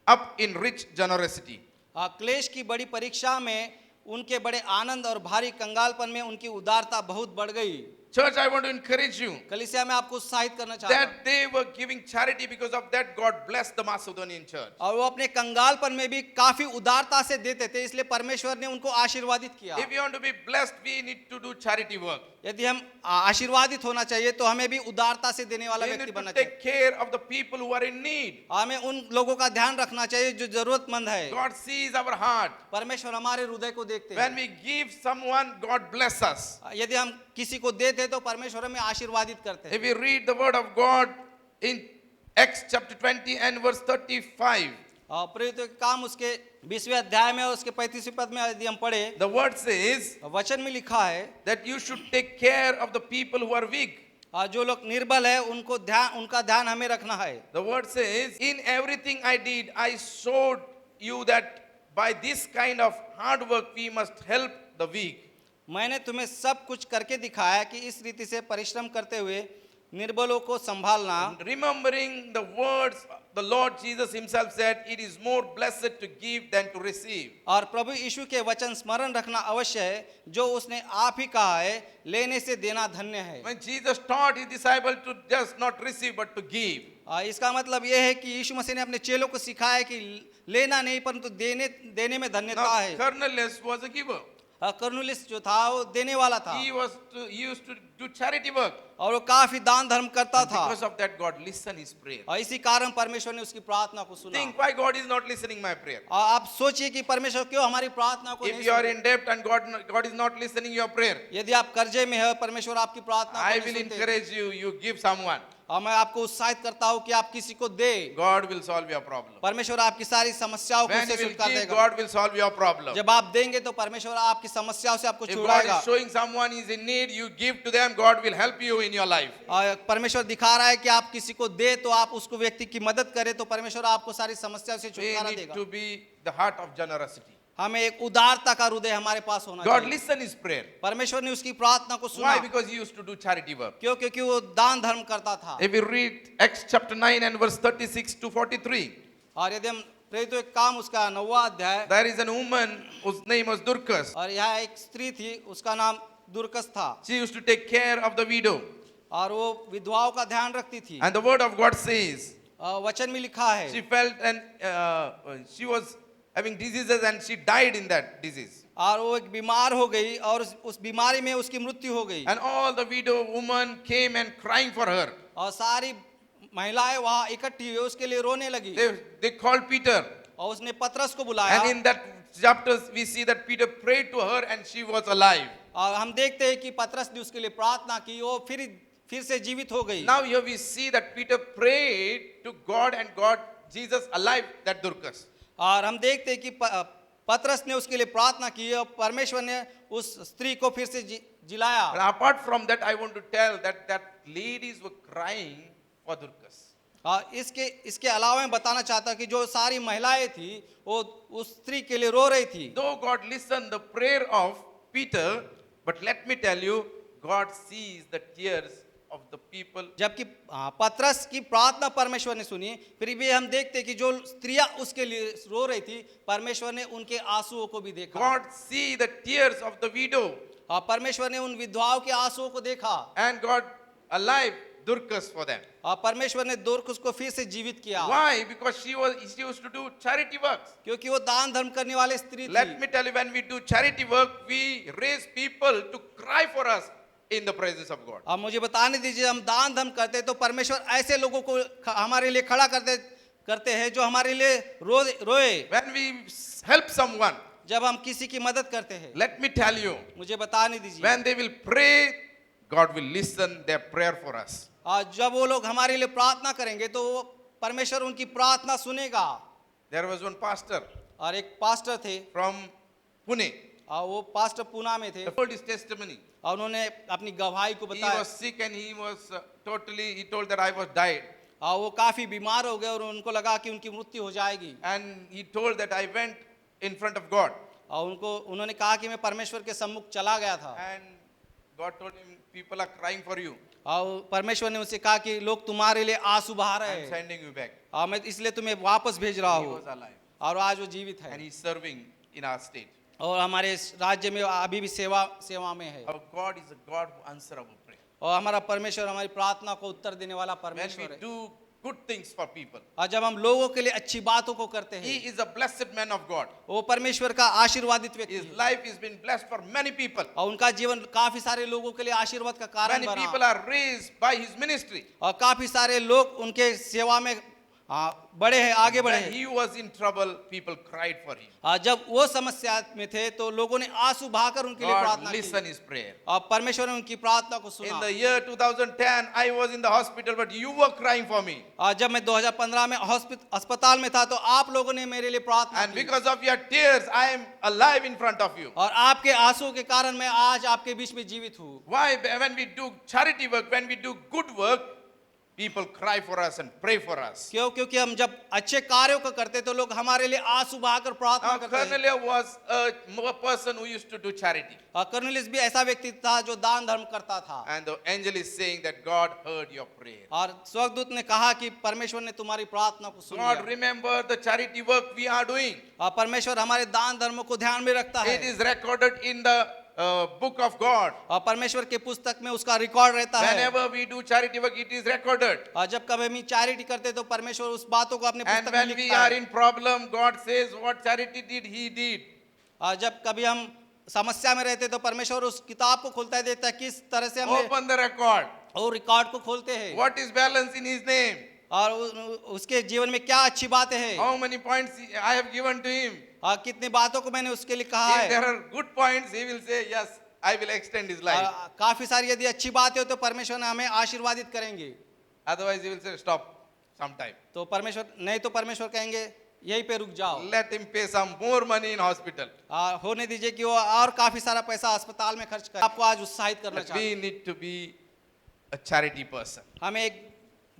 up in rich generosity. क्लेश की बड़ी परीक्षा में उनके बड़े आनंद और भारी कंगालपन में उनकी उदारता बहुत बढ़ गई। Church, I want to encourage you कलीसिया में आपको उत्साहित करना चाहता हूं that they were giving charity. Because of that, God blessed the Macedonian church. और वो अपने कंगालपन में भी काफी उदारता से देते थे, इसलिए परमेश्वर ने उनको आशीर्वादित किया। If you want to be blessed, we need to do charity work. यदि हम आशीर्वादित होना चाहिए तो हमें भी उदारता से देने वाला We व्यक्ति need to बनना चाहिए। take care of the people who are in need. हमें उन लोगों का ध्यान रखना चाहिए जो जरूरतमंद है। God sees our heart. परमेश्वर हमारे हृदय को देखते हैं। When we give someone, God bless us. यदि हम किसी को देते हैं तो परमेश्वर हमें आशीर्वादित करते हैं। If we read the word of God in Acts chapter 20 and verse 35, प्रेरितों के काम उसके 20वें अध्याय में और उसके 35वें पद में यदि हम पढ़े, the word says वचन में लिखा है that you should take care of the people who are weak. जो लोग निर्बल है उनका ध्यान हमें रखना है। The word says, in everything I did, I showed you that by this kind of hard work we must help the weak. मैंने तुम्हें सब कुछ करके दिखाया कि इस रीति से परिश्रम करते हुए निर्बलों को संभालना। Remembering the words the Lord Jesus himself said, it is more blessed to give than to receive. और प्रभु यीशु के वचन स्मरण रखना अवश्य है, जो उसने आप ही कहा है, लेने से देना धन्य है। When Jesus taught his disciples to just not receive but to give. इसका मतलब यह है कि यीशु मसीह ने अपने चेलों को सिखाया कि लेना नहीं परंतु देने में धन्यता Now, है। Cornelius was a giver. कर्नुलिस जो था वो देने वाला था He used to do charity work. और वो काफी दान धर्म करता And था because of that, God listened his prayer. और इसी कारण परमेश्वर ने उसकी प्रार्थना को सुना। Think why God is not listening my prayer. और आप सोचिए कि परमेश्वर क्यों हमारी प्रार्थना को If नहीं you are सुनते। in debt and God is not listening your prayer, यदि आप कर्जे में है परमेश्वर आपकी प्रार्थना I को will नहीं सुनते, encourage you, you give someone. और मैं आपको उत्साहित करता हूँ कि आप किसी को दे, God will solve your problem. परमेश्वर आपकी सारी समस्याओं को When से you will छुटकारा give, देगा। God will solve your problem. जब आप देंगे तो परमेश्वर आपकी समस्याओं से आपको If God छुड़ाएगा। is showing someone is in need, you give to them, God will help you in your life. और परमेश्वर दिखा रहा है कि आप किसी को दे तो आप उसको व्यक्ति की मदद करें तो परमेश्वर आपको सारी समस्याओं से We छुटकारा need देगा। to be the heart of generosity. हमें एक उदारता का हृदय हमारे पास होना God चाहिए। listened his prayer. परमेश्वर ने उसकी प्रार्थना को सुना। Why? Because he used to do charity work. क्यों? क्योंकि वो दान धर्म करता था। If we read Acts chapter 9 and verse 36 to 43, और यदि हम प्रेरितों के काम उसका 9वां अध्याय, there is a woman whose name was Dorcas. और यहाँ एक स्त्री थी उसका नाम दुर्कस था She used to take care of the widow. और वो विधवाओं का ध्यान रखती थी। And the word of God says, वचन में लिखा है she felt and she was having diseases and she died in that disease. और वो एक बीमार हो गई और उस बीमारी में उसकी मृत्यु हो गई। And all the widow women came and crying for her. और सारी महिलाएं वहां इकट्ठी हुई उसके लिए रोने लगी। They called Peter. और उसने पतरस को बुलाया। And in that chapter we see that Peter prayed to her and she was alive. और हम देखते हैं कि पतरस ने उसके लिए प्रार्थना की, वो फिर से जीवित हो गई। Now here we see that Peter prayed to God and God Jesus alive that Dorcas. और हम देखते हैं कि पतरस ने उसके लिए प्रार्थना की और परमेश्वर ने उस स्त्री को फिर से जिलाया। And apart from that, I want to tell that ladies were crying for Dorcas. इसके अलावा मैं बताना चाहता कि जो सारी महिलाएं थी वो उस स्त्री के लिए रो रही थी। Though God listened the prayer of Peter, but let me tell you, God sees the tears of the people. जबकि पतरस की प्रार्थना परमेश्वर ने सुनी, फिर भी हम देखते कि जो स्त्रियां उसके लिए रो रही थी परमेश्वर ने उनके आंसुओं को भी देखा। God see the tears of the widow. परमेश्वर ने उन विधवाओं के आंसुओं को देखा। And God alive Dorcas for them. परमेश्वर ने दोरकस को फिर से जीवित किया। Why? Because she used to do charity works. क्योंकि वो दान धर्म करने वाली स्त्री थी। Let me tell you, when we do charity work, we raise people to cry for us in the presence of God. अब मुझे बताने दीजिए, हम दान धर्म करते तो परमेश्वर ऐसे लोगों को हमारे लिए खड़ा करते हैं जो हमारे लिए रोए। When we help someone, जब हम किसी की मदद करते हैं, let me tell you, मुझे बताने दीजिए, when they will pray, God will listen their prayer for us. जब वो लोग हमारे लिए प्रार्थना करेंगे तो वो परमेश्वर उनकी प्रार्थना सुनेगा। There was one pastor और एक पास्टर थे from Pune. और वो पास्टर पूना में थे He told his testimony. और उन्होंने अपनी गवाही को He बताया। was sick and he told that I was died. और वो काफी बीमार हो गए और उनको लगा कि उनकी मृत्यु हो जाएगी। And he told that I went in front of God. और उन्होंने कहा कि मैं परमेश्वर के सम्मुख चला गया था। And God told him, people are crying for you. और परमेश्वर ने उनसे कहा कि लोग तुम्हारे लिए आंसू बहा रहे I'm हैं sending you back. और मैं इसलिए तुम्हें वापस भेज रहा He हूँ। was alive. और आज वो जीवित And है he's serving in our state. और हमारे राज्य में अभी भी सेवा में है। Our God is a God who answers our prayer. और हमारा परमेश्वर हमारी प्रार्थना को उत्तर देने वाला When we परमेश्वर है। do good things for people. और जब हम लोगों के लिए अच्छी बातों को करते He हैं, is a blessed man of God. वो परमेश्वर का आशीर्वादित व्यक्ति His है life has been blessed for many people. और उनका जीवन काफी सारे लोगों के लिए आशीर्वाद का कारण Many people बना are raised by his ministry. और काफी सारे लोग उनके सेवा में बड़े हैं, आगे बढ़े When हैं। he was in trouble, people cried for him. जब वो समस्या में थे तो लोगों ने आंसू बहाकर उनके लिए God प्रार्थना listened की his prayer. और परमेश्वर ने उनकी प्रार्थना को In सुना। the year 2010, I was in the hospital, but you were crying for me. जब मैं 2015 में अस्पताल में था तो आप लोगों ने मेरे लिए प्रार्थना And की because of your tears, I am alive in front of you. और आपके आंसुओं के कारण मैं आज आपके बीच में जीवित हूँ। Why? When we do charity work, when we do good work, people cry for us and pray for us. क्यों? क्योंकि हम जब अच्छे कार्यों को करते तो लोग हमारे लिए आंसू बहाकर प्रार्थना Now, करते हैं। Cornelius was a person who used to do charity. Cornelius भी ऐसा व्यक्ति था जो दान धर्म करता था And the angel is saying that God heard your prayer. और स्वर्गदूत ने कहा कि परमेश्वर ने तुम्हारी प्रार्थना को सुन God, लिया। remember the charity work we are doing. और परमेश्वर हमारे दान धर्मों को ध्यान में रखता It है is recorded in the book of God. और परमेश्वर के पुस्तक में उसका रिकॉर्ड रहता है। Whenever we do charity work, it is recorded. और जब कभी हम चैरिटी करते तो परमेश्वर उस बातों को अपने And पुस्तक में when we लिखता are है। in problem, God says what charity did, He did. और जब कभी हम समस्या में रहते तो परमेश्वर उस किताब को खोलता है, देता है किस तरह से हमने Open the record. वो रिकॉर्ड को खोलते हैं What is balance in His name? और उसके जीवन में क्या अच्छी बातें हैं How many points I have given to Him? और कितनी बातों को मैंने उसके लिए कहा If है। there are good points, He will say, yes, I will extend His life. काफी सारी यदि अच्छी बातें हो तो परमेश्वर ने हमें आशीर्वादित करेंगे। Otherwise, He will say, stop sometime. तो परमेश्वर नहीं तो परमेश्वर कहेंगे यहीं पे रुक जाओ। Let Him pay some more money in hospital. होने दीजिए कि वो और काफी सारा पैसा अस्पताल में खर्च करे। आपको आज उत्साहित करना But चाहिए। we need to be a charity person. हमें एक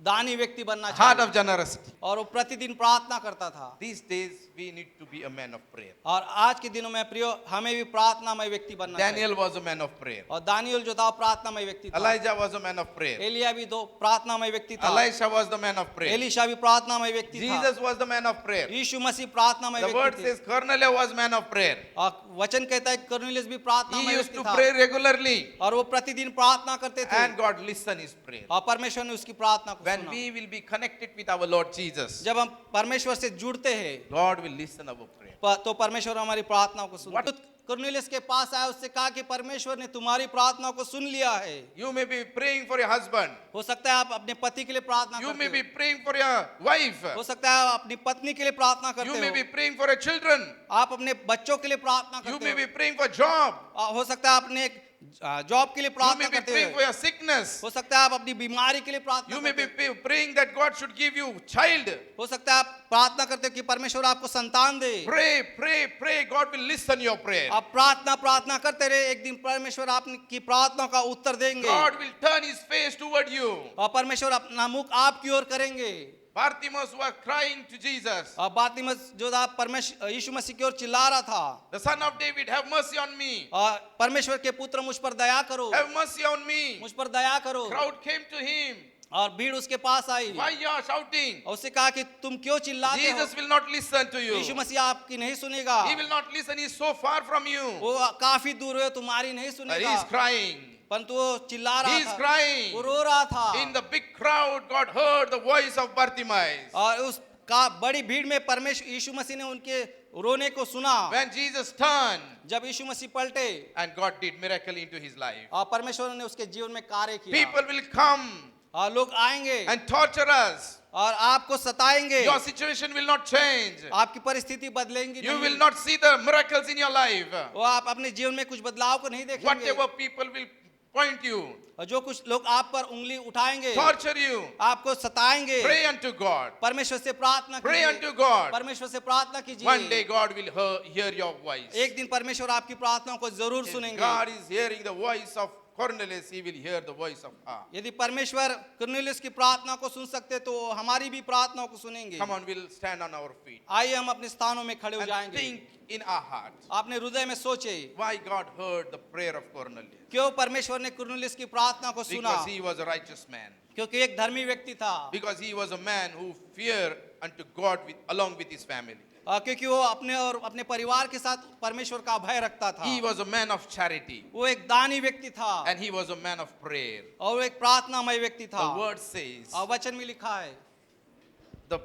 दानी व्यक्ति बनना Heart चाहिए of generosity. और वो प्रतिदिन प्रार्थना करता था। These days, we need to be a man of prayer. और आज के दिनों में प्रियो हमें भी प्रार्थनामय व्यक्ति बनना चाहिए। Daniel was a man of prayer. और दानियल जो था प्रार्थनामय व्यक्ति था। Elijah was a man of prayer. Elia भी दो प्रार्थनामय व्यक्ति था। Elisha was the man of prayer. Elisha भी प्रार्थनामय व्यक्ति था। Jesus was the man of prayer. Yeshu Masih प्रार्थनामय The word व्यक्ति थे। says Cornelius was man of prayer. और वचन कहता है कर्नेलियस भी He प्रार्थनामय used व्यक्ति to था pray regularly, और वो प्रतिदिन प्रार्थना करते थे and God listened his prayer. और परमेश्वर ने उसकी प्रार्थना को When सुना। we will be connected with our Lord Jesus, जब हम परमेश्वर से जुड़ते हैं God will listen our prayer. तो परमेश्वर हमारी प्रार्थना को सुनता है। कुरनेलियस के पास आया, उससे कहा कि परमेश्वर ने तुम्हारी प्रार्थना को सुन लिया है। You may be praying for your husband. हो सकता है आप अपने पति के लिए प्रार्थना You may करते be praying for your wife. हो सकता है आप अपनी पत्नी के लिए प्रार्थना You करते may be हो praying for your children. आप अपने बच्चों के लिए प्रार्थना You करते may हो be praying for job. हो सकता है आप अपने जॉब के लिए You प्रार्थना may be करते praying for हो your sickness. हो सकता है आप अपनी बीमारी के लिए प्रार्थना You may करते be praying that God should give you child. हो सकता है आप प्रार्थना करते हो कि परमेश्वर आपको संतान दे Pray, pray, pray. God will listen your prayer. आप प्रार्थना करते रहे, एक दिन परमेश्वर आपकी प्रार्थना का उत्तर देंगे God will turn his face toward you. और परमेश्वर अपना मुख आपकी ओर करेंगे। Bartimaeus was crying to Jesus. और बातिमस जो था परमेश्वर यीशु मसीह की ओर चिल्ला रहा था, The son of David, have mercy on me. और परमेश्वर के पुत्र मुझ पर दया करो, Have mercy on me. मुझ पर दया करो। Crowd came to him. और भीड़ उसके पास आई Why you are shouting? और उससे कहा कि तुम क्यों चिल्लाते हो? Jesus will not listen to you. यीशु मसीह आपकी नहीं सुनेगा, He will not listen. He is so far from you. वो काफी दूर है, तुम्हारी नहीं But he सुनेगा। is crying. परंतु वो चिल्ला He रहा is था, crying. वो रो रहा था। In the big crowd, God heard the voice of Bartimaeus. और उस का बड़ी भीड़ में परमेश्वर यीशु मसीह ने उनके रोने को सुना। When Jesus turned, जब यीशु मसीह पलटे and God did miracle into his life. और परमेश्वर ने उसके जीवन में कार्य किया, People will come और लोग आएंगे and torture us. और आपको सताएंगे, Your situation will not change. आपकी परिस्थिति बदलेंगी You नहीं, will not see the miracles in your life. वो आप अपने जीवन में कुछ बदलाव को नहीं देखेंगे, Whatever people will point you, और जो कुछ लोग आप पर उंगली उठाएंगे, torture you, आपको सताएंगे, pray unto God. परमेश्वर से प्रार्थना Pray कीजिए, unto God. परमेश्वर से प्रार्थना One day कीजिए। God will hear your voice. एक दिन परमेश्वर आपकी प्रार्थनाओं को जरूर If सुनेंगे। God is hearing the voice of Cornelius, he will hear the voice of her. यदि परमेश्वर कुरनेलियस की प्रार्थना को सुन सकते तो हमारी भी प्रार्थनाओं को सुनेंगे। Come on, we'll stand on our feet आइए हम अपने स्थानों में खड़े हो and जाएंगे। think in our hearts आपने हृदय में सोचे why God heard the prayer of Cornelius. क्यों परमेश्वर ने कुरनेलियस की प्रार्थना को सुना? Because he was a righteous man. क्योंकि एक धर्मी व्यक्ति था Because he was a man who feared unto God along with his family. क्योंकि वो अपने और अपने परिवार के साथ परमेश्वर का भय रखता था। He was a man of charity वो एक दानी व्यक्ति था and he was a man of prayer. और वो एक प्रार्थनामय व्यक्ति था। The word says और वचन में लिखा है the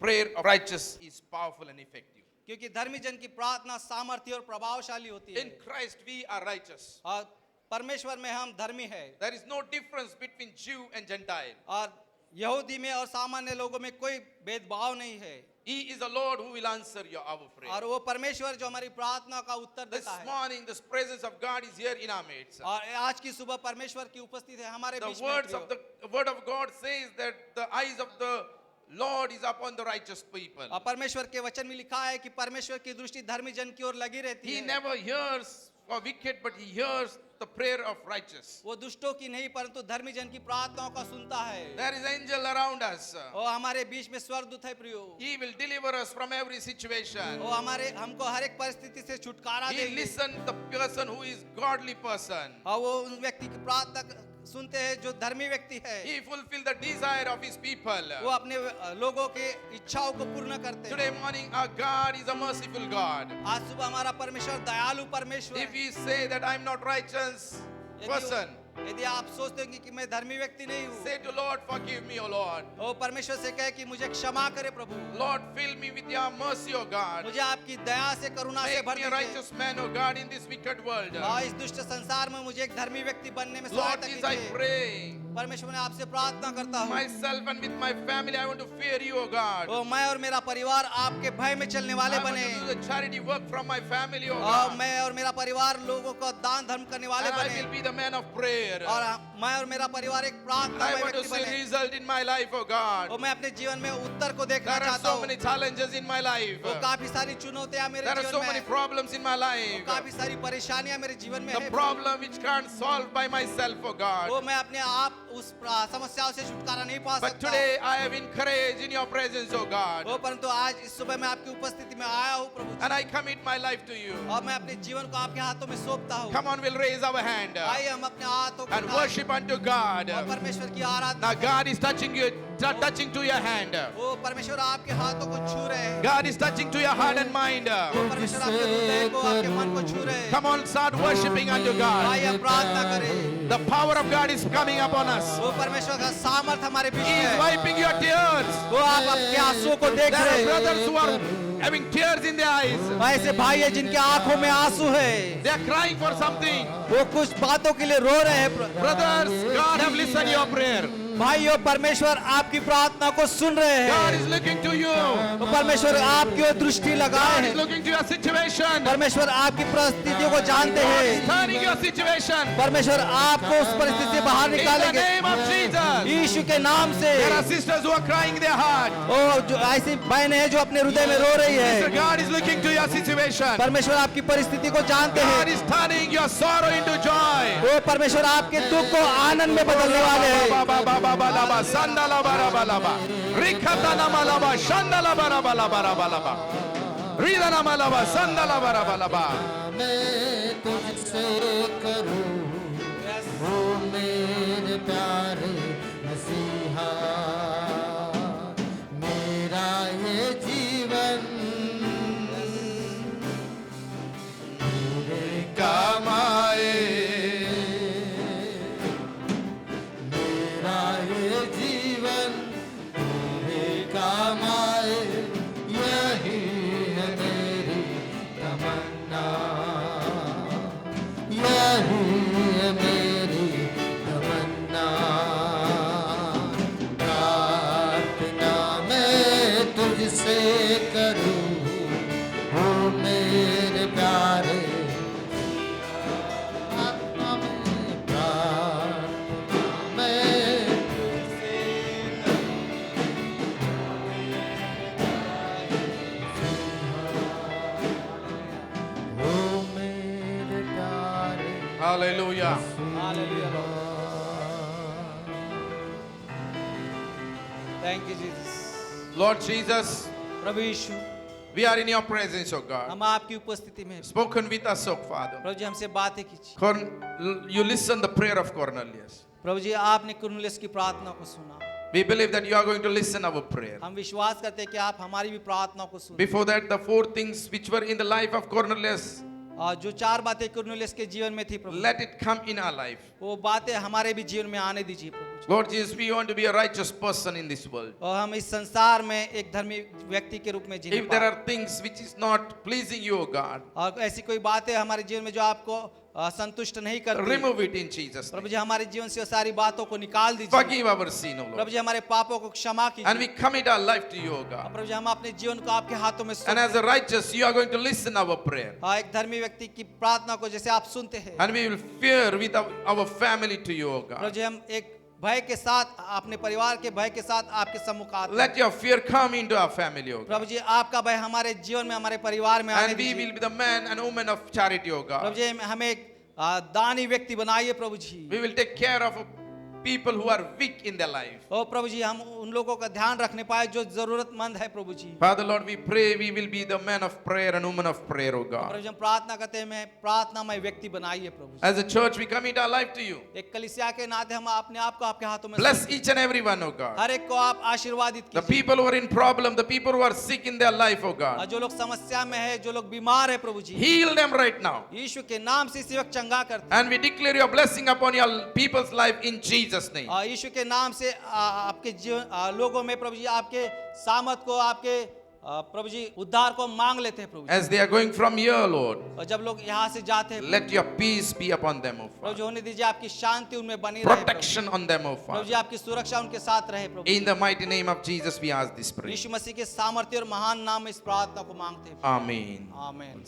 prayer of righteous is powerful and effective. क्योंकि धर्मी जन की प्रार्थना सामर्थ्य और प्रभावशाली होती है। In Christ we are righteous. और परमेश्वर में हम धर्मी है। There is no difference between Jew and Gentile. और यहूदी में और सामान्य लोगों में कोई भेदभाव नहीं है। He is the Lord who will answer our prayer. और वो परमेश्वर जो हमारी प्रार्थना का उत्तर This देता है। morning, the presence of God is here in our midst. और आज की सुबह परमेश्वर की उपस्थिति है हमारे बीच The में। words of the word of God says that the eyes of the Lord is upon the righteous people. और परमेश्वर के वचन में लिखा है कि परमेश्वर की दृष्टि धर्मी जन की ओर लगी रहती He है। never hears for wicked, but he hears the prayer of righteous. वो दुष्टों की नहीं परंतु धर्मी जन की प्रार्थनाओं का सुनता है। There is angel around us. वो हमारे बीच में स्वर्गदूत है प्रियो। He will deliver us from every situation. वो हमारे हमको हर एक परिस्थिति से छुटकारा He देंगे। listens the person who is godly person. और वो उस व्यक्ति की प्रार्थना सुनते हैं जो धर्मी व्यक्ति है। He fulfill the desire of his people. वो अपने लोगों के इच्छाओं को पूर्ण करते Today हैं। morning, our God is a merciful God. आज सुबह हमारा परमेश्वर दयालु परमेश्वर If है। we say that I'm not righteous person, यदि आप सोचते हैं कि मैं धर्मी व्यक्ति नहीं हूँ, say to Lord, forgive me, O Lord. वो परमेश्वर से कहे कि मुझे क्षमा करे प्रभु। Lord, fill me with your mercy, O God. मुझे आपकी दया से करुणा से Make भर me a दीजिए। righteous man, O God, in this wicked world. और इस दुष्ट संसार में मुझे एक धर्मी व्यक्ति बनने में Lord, सहायता this I कीजिए। pray. परमेश्वर ने आपसे प्रार्थना करता हूँ। Myself and with my family, I want to fear you, O God. वो मैं और मेरा परिवार आपके भय में चलने वाले I want बने। to do the charity work from my family, O और God. मैं और मेरा परिवार लोगों का दान धर्म करने वाले And I बने। will be the man of prayer. और मैं और मेरा परिवार एक प्रार्थना I want to व्यक्ति see बने। result in my life, O God. और मैं अपने जीवन में उत्तर को देखना There are चाहता so हूँ। many challenges in my life. वो काफी सारी चुनौतियां मेरे There are जीवन so में many हैं। problems in my life. काफी सारी परेशानियां मेरे जीवन में The है। problem which can't solve by myself, oh वो God. मैं अपने आप उस समस्याओं से छुटकारा नहीं पा But सकता। today I have encouraged in your presence, oh God. वो परंतु आज इस सुबह मैं आपकी उपस्थिति में आया हूँ प्रभु। And I commit my life to you. और मैं अपने जीवन को आपके हाथों में सौंपता हूँ। Come on, we'll raise our hand आइए हम अपने हाथों को and उठाएं worship unto God. और परमेश्वर की आराधना। Now God is touching you, touching to your hand. वो परमेश्वर आपके हाथों को छू रहे हैं। God is touching to your heart and mind. वो परमेश्वर आपके हृदय को आपके मन को छू रहे हैं। Come on, start worshiping unto God. आइए हम प्रार्थना करें। The power of God is coming upon us. वो परमेश्वर का सामर्थ हमारे बीच He में is है। wiping your tears. वो आप आपके आंसुओं को देख There रहे are हैं। brothers who are having tears in their eyes. ऐसे भाई है जिनके आंखों में आंसू है। They are crying for something. वो कुछ बातों के लिए रो रहे हैं। Brothers, God have listened your prayer. भाइयों परमेश्वर आपकी प्रार्थना को सुन रहे God हैं। is looking to you. तो परमेश्वर आपकी ओर दृष्टि लगाए God is हैं। looking to your situation. परमेश्वर आपकी परिस्थितियों को जानते God is हैं। turning your situation. परमेश्वर आपको उस परिस्थिति से बाहर In the निकालेंगे name of Jesus. यीशु के नाम से। There are sisters who are crying their heart. ओ जो ऐसी बहनें हैं जो अपने हृदय में रो रही Sister, है। God is looking to your situation. परमेश्वर आपकी परिस्थिति को जानते God हैं। is turning your sorrow into joy. वो परमेश्वर आपके दुख को आनंद में बदलने वाले हैं। Sandala barabalaba. Rikatana malaba. Shandala barabalabalaba. Ridana malaba. Sandala barabalaba. मैं तुझसे करूं वो मेरे प्यारे मसीहा मेरा ये जीवन मेरे काम आए मेरा ये जीवन मेरे काम आए यही है मेरी तमन्ना यही है मेरी तमन्ना प्रार्थना मैं तुझसे करूं हो मेरे प्यारे आत्मा में प्रार्थना मैं तुझसे हो मेरे प्यारे Hallelujah. Thank you Jesus. Lord Jesus, प्रभु यीशु we are in your presence, O God. हम आपकी उपस्थिति में हैं। Spoken with us, O Father. प्रभु जी हमसे बातें कीजिए। You listen the prayer of Cornelius. प्रभु जी आपने कुरनेलियुस की प्रार्थना को सुना। We believe that you are going to listen our prayer. हम विश्वास करते हैं कि आप हमारी भी प्रार्थना को सुन। Before that, the 4 things which were in the life of Cornelius, जो 4 बातें कुरनेलियुस के जीवन में थी प्रभु, let it come in our life. वो बातें हमारे भी जीवन में आने दीजिए प्रभु। Lord Jesus, we want to be a righteous person in this world. और हम इस संसार में एक धर्मी व्यक्ति के रूप में जीने If there पाएं। are things which is not pleasing you, O God, और ऐसी कोई बातें हमारे जीवन में जो आपको संतुष्ट नहीं करती, remove it in Jesus' Prabhu name. जी हमारे जीवन से वो सारी बातों को निकाल दीजिए। Forgive our sin, O Prabhu Lord. जी हमारे पापों को क्षमा And we कीजिए। commit our life to you, O God. प्रभु जी हम अपने जीवन को आपके हाथों में And सौंप as a righteous, you are going to listen our prayer. एक धर्मी व्यक्ति की प्रार्थना को जैसे आप सुनते हैं, And we will fear with our family to you, O Prabhu God. जी हम एक भय के साथ अपने परिवार के भय के साथ आपके सम्मुख आते हैं। Let your fear come into our family, O God. प्रभु जी आपका भय हमारे जीवन में हमारे परिवार में आने And we दीजिए। will be the man and woman of charity, O Prabhu God. जी हमें एक दानी व्यक्ति बनाइए प्रभु जी। We will take care of people who are weak in their life. ओ प्रभु जी हम उन लोगों का ध्यान रखने पाए जो जरूरतमंद है प्रभु जी। Father, Lord, we pray we will be the man of prayer and woman of prayer, O Prabhu God. जी हम प्रार्थना करते हैं, मैं प्रार्थनामय व्यक्ति बनाइए प्रभु जी। As a church, we commit our life to you. एक कलीसिया के नाते हम अपने आप को आपके हाथों में Bless each and every one, O God. हर एक को आप आशीर्वादित The कीजिए। people who are in problem, the people who are sick in their life, O और God. जो लोग समस्या में है, जो लोग बीमार है प्रभु जी, Heal them right now. यीशु के नाम से इस वक्त चंगा करते And we declare your blessing upon your people's life in Jesus' name. हैं। यीशु के नाम से आपके जीवन लोगों में प्रभु जी आपके सामर्थ को, आपके प्रभु जी उद्धार को मांग लेते हैं प्रभु जी। As they are going from here, Lord, और जब लोग यहाँ से जाते हैं let your peace be upon them, O Prabhu ji, Father. होने दीजिए आपकी शांति उनमें बनी रहे प्रभु जी। Protection on them, O Prabhu ji Father. आपकी सुरक्षा उनके साथ रहे प्रभु In the mighty name of Jesus, we ask this prayer. यीशु मसीह के सामर्थ्य और महान नाम में इस प्रार्थना को मांगते हैं। Amen. आमीन।